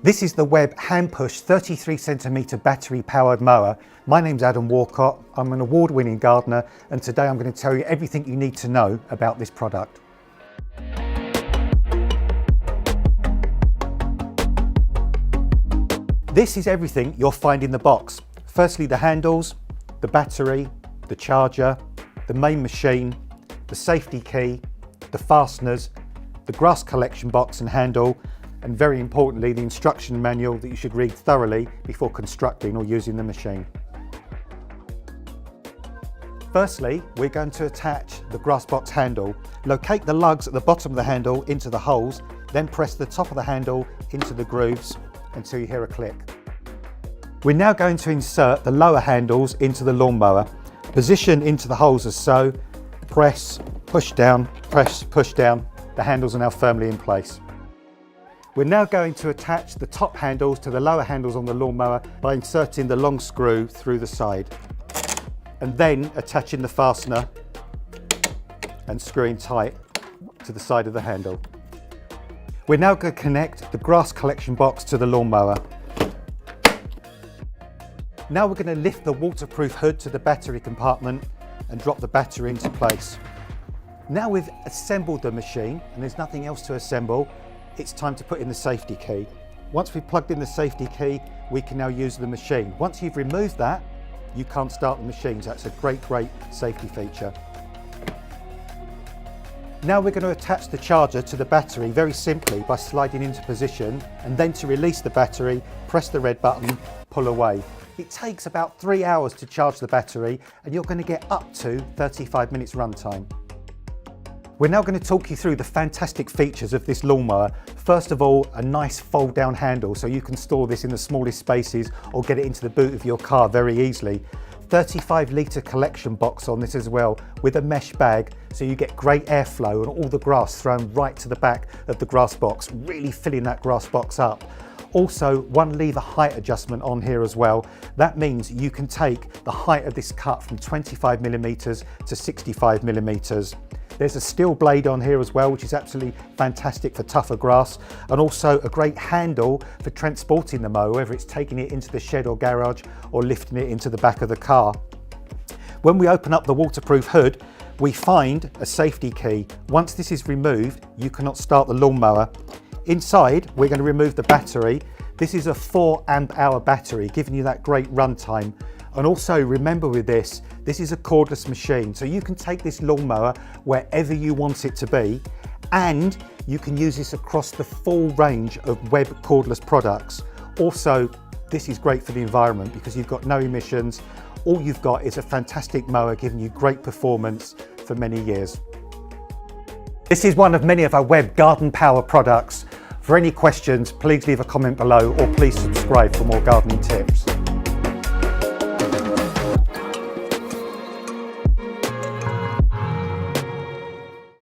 This is the Webb hand-push 33cm battery-powered mower. My name's Adam Woolcott. I'm an award-winning gardener, and today I'm going to tell you everything you need to know about this product. This is everything you'll find in the box. Firstly, the handles, the battery, the charger, the main machine, the safety key, the fasteners, the grass collection box and handle, and very importantly, the instruction manual that you should read thoroughly before constructing or using the machine. Firstly, we're going to attach the grass box handle. Locate the lugs at the bottom of the handle into the holes, then press the top of the handle into the grooves until you hear a click. We're now going to insert the lower handles into the lawnmower. Position into the holes as so, press, push down, press, push down. The handles are now firmly in place. We're now going to attach the top handles to the lower handles on the lawnmower by inserting the long screw through the side and then attaching the fastener and screwing tight to the side of the handle. We're now going to connect the grass collection box to the lawnmower. Now we're going to lift the waterproof hood to the battery compartment and drop the battery into place. Now we've assembled the machine and there's nothing else to assemble, it's time to put in the safety key. Once we've plugged in the safety key, we can now use the machine. Once you've removed that, you can't start the machine, so that's a great safety feature. Now we're going to attach the charger to the battery very simply by sliding into position, and then to release the battery, press the red button, pull away. It takes about 3 hours to charge the battery, and you're going to get up to 35 minutes runtime. We're now going to talk you through the fantastic features of this lawnmower. First of all, a nice fold down handle so you can store this in the smallest spaces or get it into the boot of your car very easily. 35-litre collection box on this as well with a mesh bag, so you get great airflow and all the grass thrown right to the back of the grass box, really filling that grass box up. Also, one lever height adjustment on here as well. That means you can take the height of this cut from 25mm to 65mm. There's a steel blade on here as well, which is absolutely fantastic for tougher grass, and also a great handle for transporting the mower, whether it's taking it into the shed or garage or lifting it into the back of the car. When we open up the waterproof hood, we find a safety key. Once this is removed, you cannot start the lawnmower. Inside, we're going to remove the battery. This is a 4 amp hour battery, giving you that great run time. And also remember with this is a cordless machine, so you can take this lawnmower wherever you want it to be, and you can use this across the full range of Webb cordless products. Also, this is great for the environment because you've got no emissions. All you've got is a fantastic mower giving you great performance for many years. This is one of many of our Webb garden power products. For any questions, please leave a comment below or please subscribe for more gardening tips.